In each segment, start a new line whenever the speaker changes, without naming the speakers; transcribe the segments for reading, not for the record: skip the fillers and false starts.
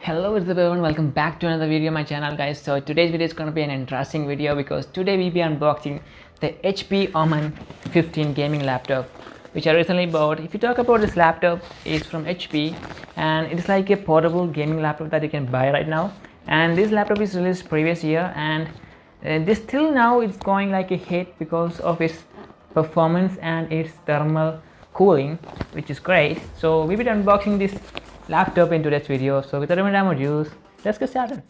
Hello, what's up everyone, welcome back to another video on my channel guys. So today's video is going to be an interesting video because today we'll be unboxing the HP OMEN 15 gaming laptop which I recently bought. If you talk about this laptop, it's from HP and it's like a portable gaming laptop that you can buy right now. And this laptop is released previous year and this till now it's going like a hit because of its performance and its thermal cooling, which is great. So we'll be unboxing this laptop in today's video. So without any more ado, let's get started.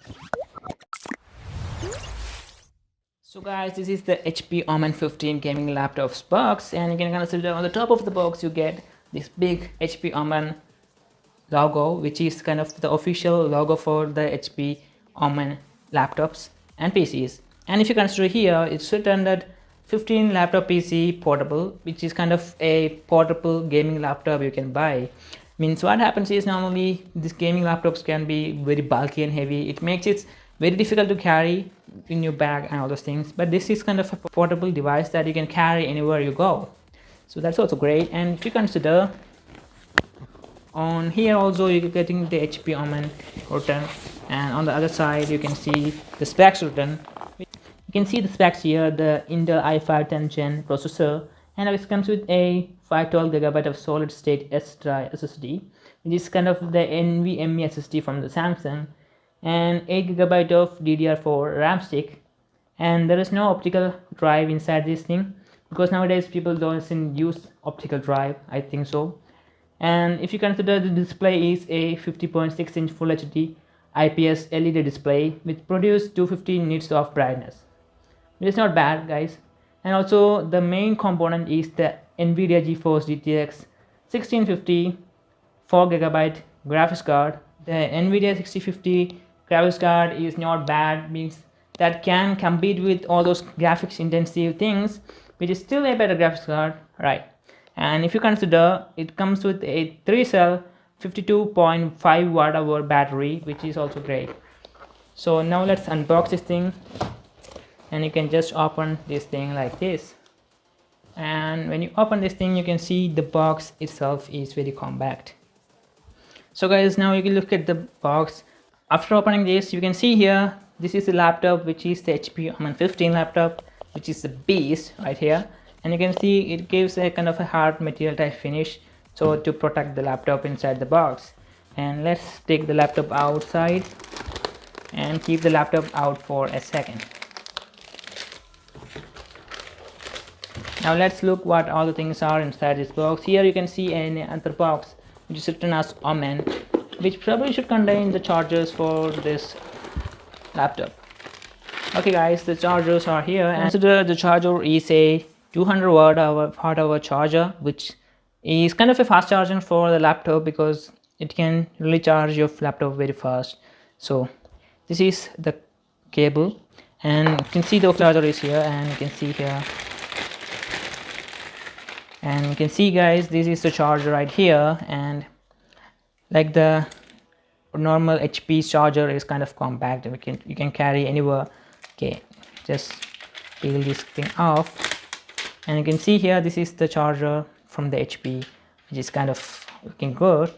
So guys, this is the HP OMEN 15 gaming laptops box, and you can consider on the top of the box you get this big HP OMEN logo, which is kind of the official logo for the HP OMEN laptops and PCs. And if you consider here, it's written that 15 laptop PC portable, which is kind of a portable gaming laptop you can buy. Means what happens is normally these gaming laptops can be very bulky and heavy. It makes it very difficult to carry in your bag and all those things, but this is kind of a portable device that you can carry anywhere you go, so that's also great. And if you consider on here also you're getting the HP OMEN written, and on the other side you can see the specs written. You can see the specs here, the Intel i5 10th gen processor, and it comes with a 512GB of solid state S-drive SSD, which is kind of the NVMe SSD from the Samsung, and 8GB of DDR4 RAM stick. And there is no optical drive inside this thing because nowadays people don't use optical drive, I think so. And if you consider the display is a 50.6 inch Full HD IPS LED display which produces 250 nits of brightness. It is not bad guys. And also the main component is the NVIDIA GeForce GTX 1650 4GB graphics card. The NVIDIA 6050 graphics card is not bad, means that can compete with all those graphics intensive things, which is still a better graphics card, right? And if you consider, it comes with a 3-cell 52.5 watt-hour battery, which is also great. So now let's unbox this thing. And you can just open this thing like this, and when you open this thing you can see the box itself is very compact. So guys, now you can look at the box. After opening this, you can see here this is the laptop, which is the HP OMEN 15 laptop, which is the beast right here. And you can see it gives a kind of a hard material type finish, so to protect the laptop inside the box. And let's take the laptop outside and keep the laptop out for a second. Now let's look what all the things are inside this box. Here you can see another box which is written as OMEN, which probably should contain the chargers for this laptop. Okay guys, the chargers are here, and the charger is a 200 watt-hour charger, which is kind of a fast charging for the laptop because it can really charge your laptop very fast. So this is the cable, and you can see the charger is here, and you can see here. And you can see guys, this is the charger right here, and like the normal HP charger is kind of compact, you can carry anywhere. Okay, just peel this thing off, and you can see here this is the charger from the HP, which is kind of looking good.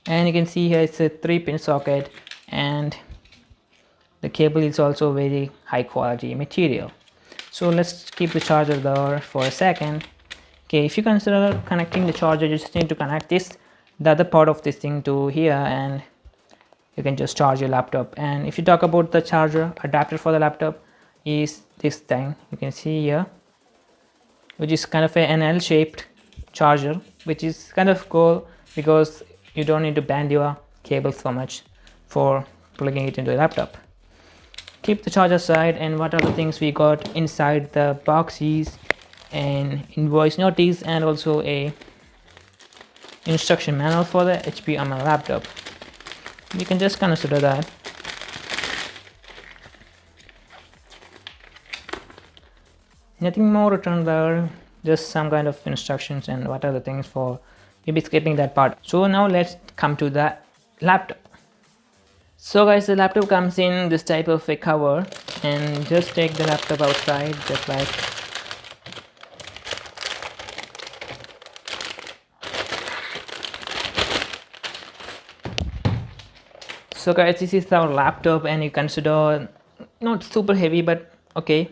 And you can see here it's a 3-pin socket, and the cable is also very high quality material. So let's keep the charger there for a second. Okay, if you consider connecting the charger, you just need to connect the other part of this thing to here, and you can just charge your laptop. And if you talk about the charger adapter for the laptop, is this thing you can see here, which is kind of an L-shaped charger, which is kind of cool because you don't need to bend your cable so much for plugging it into the laptop. Keep the charger aside, and what are the things we got inside the box is an invoice notice and also a instruction manual for the HP OMEN laptop. You can just consider that. Nothing more written there, just some kind of instructions and what are the things for, maybe skipping that part. So now let's come to the laptop. So guys, the laptop comes in this type of a cover, and just take the laptop outside just like So guys, this is our laptop, and you consider not super heavy, but okay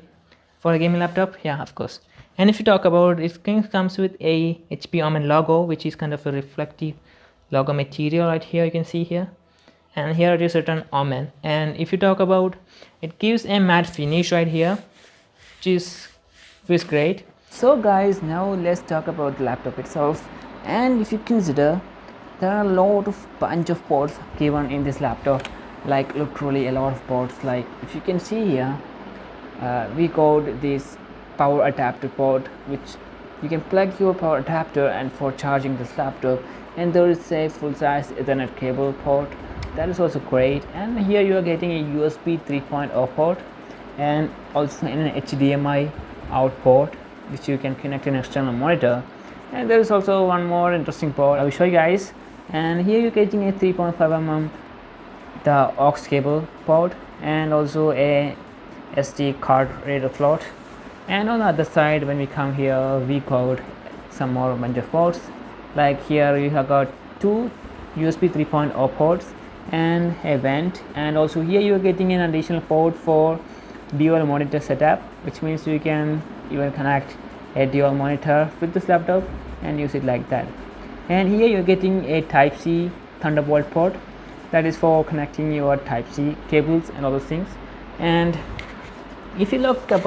for a gaming laptop, yeah, of course. And if you talk about it, comes with a HP OMEN logo, which is kind of a reflective logo material right here, you can see here, and here it is written OMEN. And if you talk about, it gives a matte finish right here, which feels great. So guys, now let's talk about the laptop itself. And if you consider, there are a lot of bunch of ports given in this laptop, like literally a lot of ports. Like if you can see here, we got this power adapter port, which you can plug your power adapter and for charging this laptop. And there is a full-size Ethernet cable port, that is also great. And here you are getting a USB 3.0 port, and also an HDMI out port, which you can connect an external monitor. And there is also one more interesting port I will show you guys. And here you're getting a 3.5 mm the aux cable port, and also a SD card reader slot. And on the other side, when we come here, we got some more bunch of ports. Like here you have got two USB 3.0 ports and a vent, and also here you are getting an additional port for dual monitor setup, which means you can even connect a dual monitor with this laptop and use it like that. And here you're getting a Type C Thunderbolt port, that is for connecting your Type C cables and all those things. And if you look at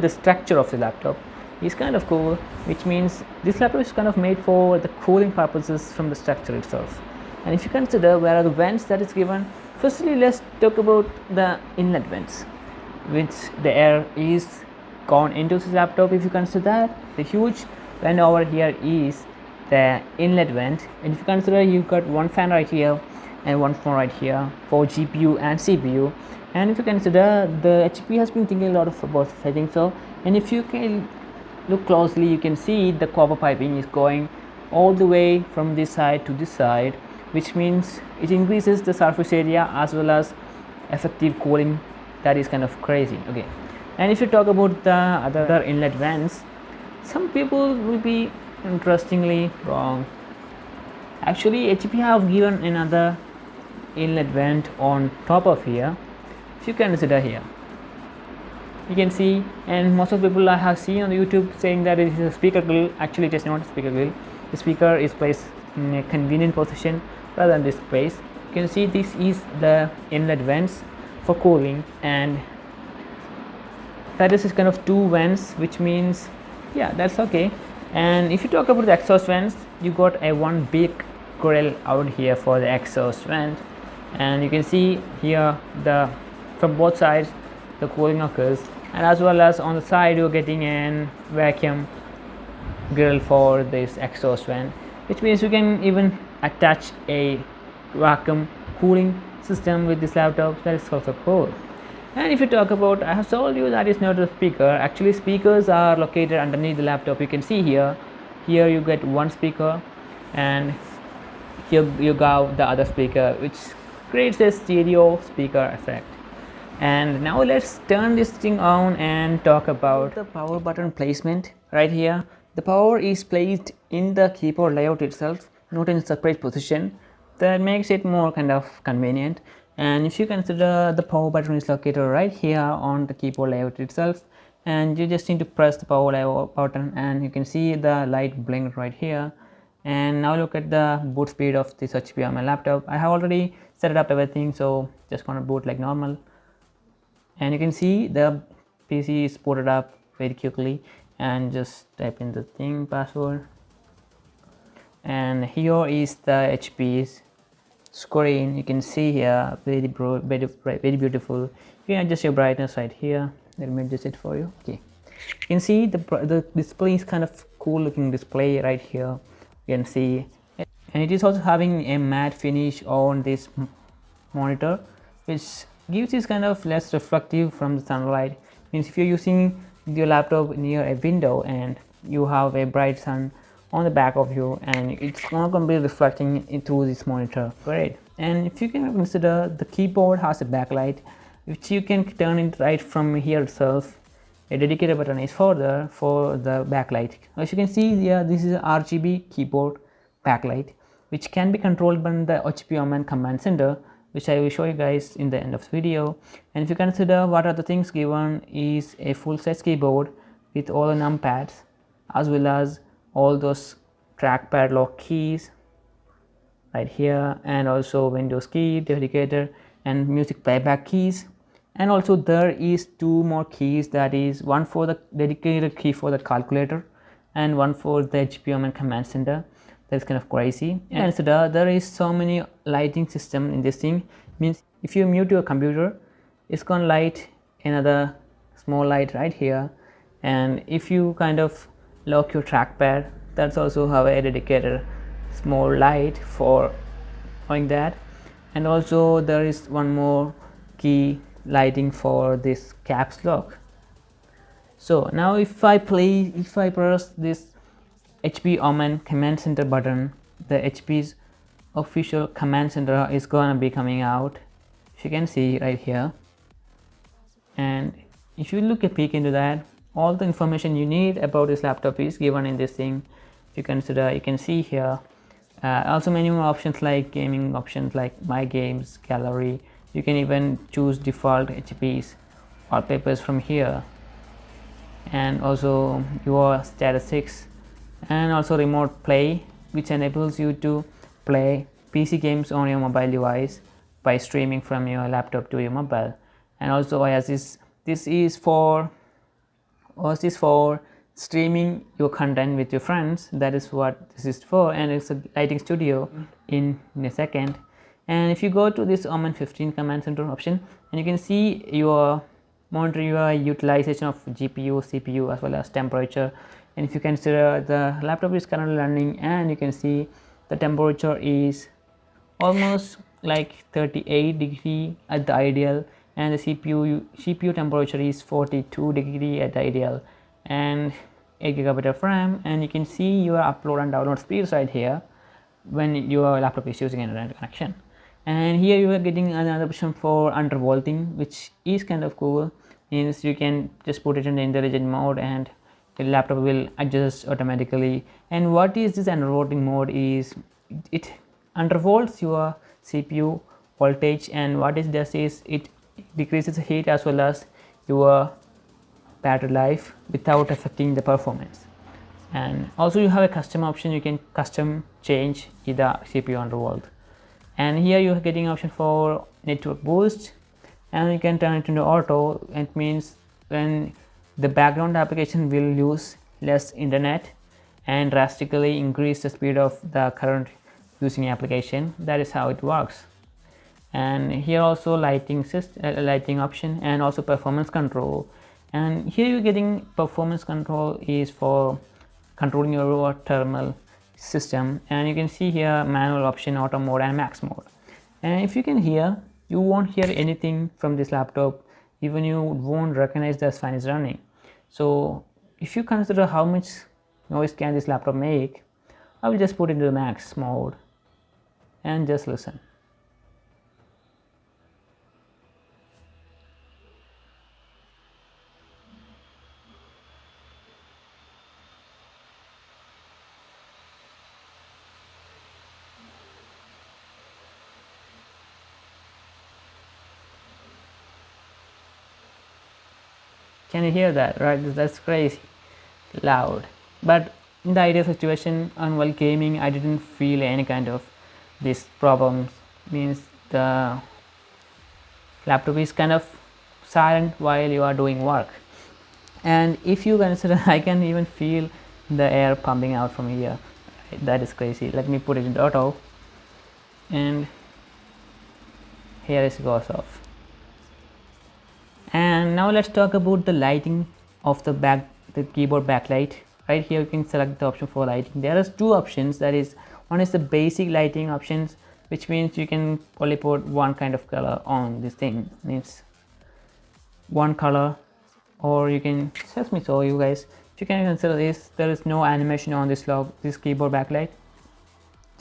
the structure of the laptop, it's kind of cool, which means this laptop is kind of made for the cooling purposes from the structure itself. And if you consider where are the vents that is given, firstly let's talk about the inlet vents, which the air is gone into this laptop. If you consider that, the huge vent over here is the inlet vent. And if you consider, you got one fan right here and one fan right here for GPU and CPU. And if you consider, the HP has been thinking a lot about setting. So, and if you can look closely, you can see the copper piping is going all the way from this side to this side, which means it increases the surface area as well as effective cooling. That is kind of crazy. Okay. And if you talk about the other inlet vents, some people will be interestingly wrong. Actually, HP have given another inlet vent on top of here. If you consider here, you can see, and most of the people I have seen on YouTube saying that it is a speaker grill. Actually, it is not a speaker grill. The speaker is placed in a convenient position rather than this place. You can see this is the inlet vents for cooling, and that is kind of two vents, which means yeah, that's okay. And if you talk about the exhaust vents, you got a one big grill out here for the exhaust vent, and you can see here the from both sides the cooling occurs, and as well as on the side you're getting an vacuum grill for this exhaust vent, which means you can even attach a vacuum cooling system with this laptop. That is also cool. And if you talk about, I have told you that is not a speaker. Actually, speakers are located underneath the laptop. You can see here you get one speaker, and here you got the other speaker, which creates a stereo speaker effect. And now let's turn this thing on and talk about the power button placement. Right here, the power is placed in the keyboard layout itself, not in a separate position. That makes it more kind of convenient. And if you consider, the power button is located right here on the keyboard layout itself, and you just need to press the power layout button, and you can see the light blink right here. And now look at the boot speed of this HP on my laptop. I have already set it up everything, so just gonna boot like normal, and you can see the PC is booted up very quickly. And just type in the thing password, and here is the HP's screen. You can see here very beautiful. You can adjust your brightness right here. Let me adjust it for you. Okay, you can see the display is kind of cool looking display right here. You can see, and it is also having a matte finish on this monitor, which gives this kind of less reflective from the sunlight. Means if you're using your laptop near a window and you have a bright sun on the back of you, and it's not going to be reflecting it through this monitor. Great. And if you can consider, the keyboard has a backlight, which you can turn it right from here itself. A dedicated button is further for the backlight. As you can see here, this is a RGB keyboard backlight, which can be controlled by the HP OMEN command center, which I will show you guys in the end of the video. And if you consider what are the things given is a full size keyboard with all the numpads as well as all those trackpad lock keys right here, and also Windows key, dedicator and music playback keys. And also there is two more keys, that is one for the dedicated key for the calculator and one for the HP OMEN command center. That's kind of crazy. And so there is so many lighting system in this thing. Means if you mute your computer, it's gonna light another small light right here, and if you kind of lock your trackpad, that's also have a dedicated small light for doing that. And also there is one more key lighting for this caps lock. So now if I press this HP OMEN command center button, the HP's official command center is gonna be coming out, if you can see right here. And if you look a peek into that, all the information you need about this laptop is given in this thing. If you consider, you can see here also many more options like gaming options like my games, gallery. You can even choose default HP's wallpapers from here, and also your statistics, and also remote play, which enables you to play PC games on your mobile device by streaming from your laptop to your mobile. And also this is for streaming your content with your friends. That is what this is for, and it's a lighting studio in a second. And if you go to this OMEN 15 command center option, and you can see your monitor your utilization of GPU, CPU as well as temperature. And if you consider, the laptop is currently running, and you can see the temperature is almost like 38° at the ideal, and the CPU temperature is 42° at the ideal, and 8GB of RAM. And you can see your upload and download speeds right here when your laptop is using internet connection. And here you are getting another option for undervolting, which is kind of cool. Means you can just put it in the intelligent mode and the laptop will adjust automatically. And what is this undervolting mode is it undervolts your CPU voltage, and what it does is it decreases the heat as well as your battery life without affecting the performance. And also you have a custom option, you can custom change the CPU undervolt. And here you are getting option for network boost, and you can turn it into auto. It means when the background application will use less internet and drastically increase the speed of the current using application. That is how it works. And here also lighting option, and also performance control. And here you're getting performance control is for controlling your thermal system. And you can see here manual option, auto mode and max mode. And if you can hear, you won't hear anything from this laptop, even you won't recognize the fan is running. So if you consider how much noise can this laptop make, I will just put it into the max mode and just listen. Can you hear that? Right, that's crazy loud. But in the ideal situation on while gaming, I didn't feel any kind of this problems. Means the laptop is kind of silent while you are doing work. And if you consider, I can even feel the air pumping out from here. That is crazy. Let me put it in auto, and here it goes off. And now let's talk about the lighting of the keyboard backlight. Right here you can select the option for lighting. There are two options, that is, one is the basic lighting options, which means you can only put one kind of color on this thing, means one color. Or you can, let me show you guys, if you can consider this, there is no animation on this keyboard backlight,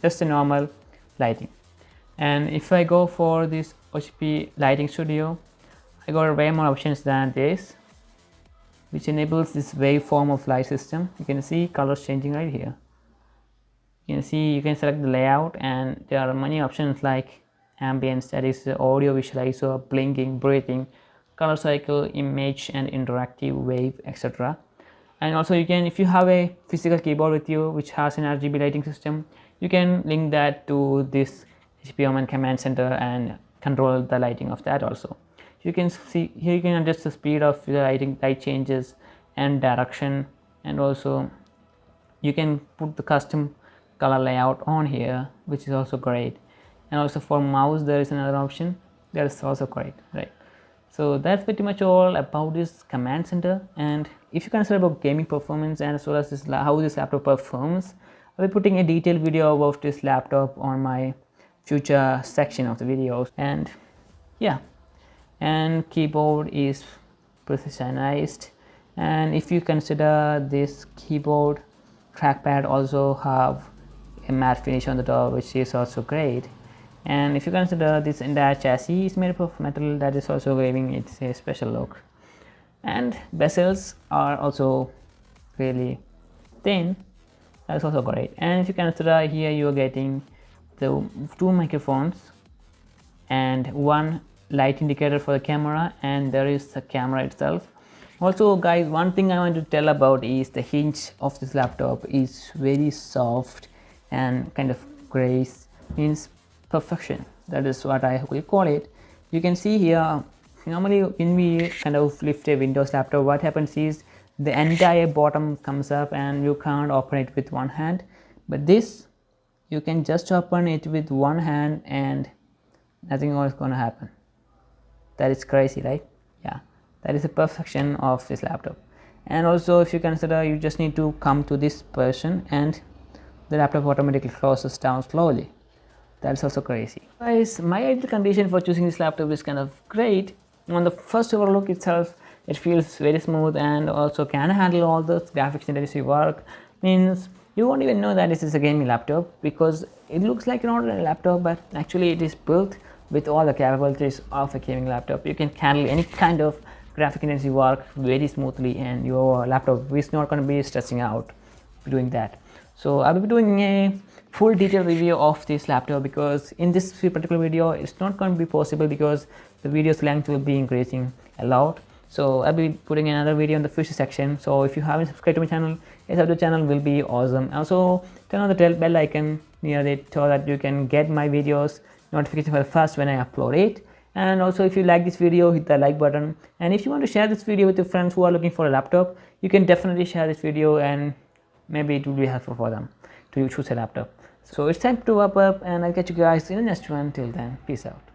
just a normal lighting. And if I go for this HP Lighting Studio, I got way more options than this, which enables this waveform of light system. You can see colors changing right here. You can see, you can select the layout, and there are many options like ambience, that is the audio, visual, ISO, blinking, breathing, color cycle, image and interactive wave, etc. And also you can, if you have a physical keyboard with you which has an RGB lighting system, you can link that to this HP OMEN command center and control the lighting of that also. You can see here, you can adjust the speed of the light changes and direction, and also you can put the custom color layout on here, which is also great. And also for mouse there is another option that is also great, right? So that's pretty much all about this command center. And if you consider about gaming performance and as well as this, how this laptop performs, I'll be putting a detailed video about this laptop on my future section of the videos. And yeah, and keyboard is precisionized, and if you consider this keyboard, trackpad also have a matte finish on the top, which is also great. And if you consider this entire chassis is made up of metal, that is also giving it a special look. And bezels are also really thin, that is also great. And if you consider here, you are getting the 2 microphones and 1 light indicator for the camera, and there is the camera itself. Also guys, one thing I want to tell about is the hinge of this laptop is very soft and kind of grace, means perfection. That is what I will call it. You can see here, normally when we kind of lift a Windows laptop, what happens is the entire bottom comes up and you can't open it with one hand. But this, you can just open it with one hand and nothing more is going to happen. That is crazy, right? Yeah, that is the perfection of this laptop. And also if you consider, you just need to come to this position and the laptop automatically closes down slowly. That's also crazy. Guys, my ideal condition for choosing this laptop is kind of great. On the first overlook itself, it feels very smooth and also can handle all the graphics intensive work. Means you won't even know that this is a gaming laptop because it looks like an ordinary laptop, but actually it is built with all the capabilities of a gaming laptop. You can handle any kind of graphic intensive work very smoothly, and your laptop is not going to be stressing out doing that. So I will be doing a full detailed review of this laptop, because in this particular video it's not going to be possible because the video's length will be increasing a lot. So I'll be putting another video in the future section. So if you haven't subscribed to my channel, a sub to the channel will be awesome. Also turn on the bell icon near it so that you can get my videos notification for the first when I upload it. And also if you like this video, hit the like button, and if you want to share this video with your friends who are looking for a laptop, you can definitely share this video and maybe it will be helpful for them to choose a laptop. So it's time to wrap up, and I'll catch you guys in the next one. Till then, peace out.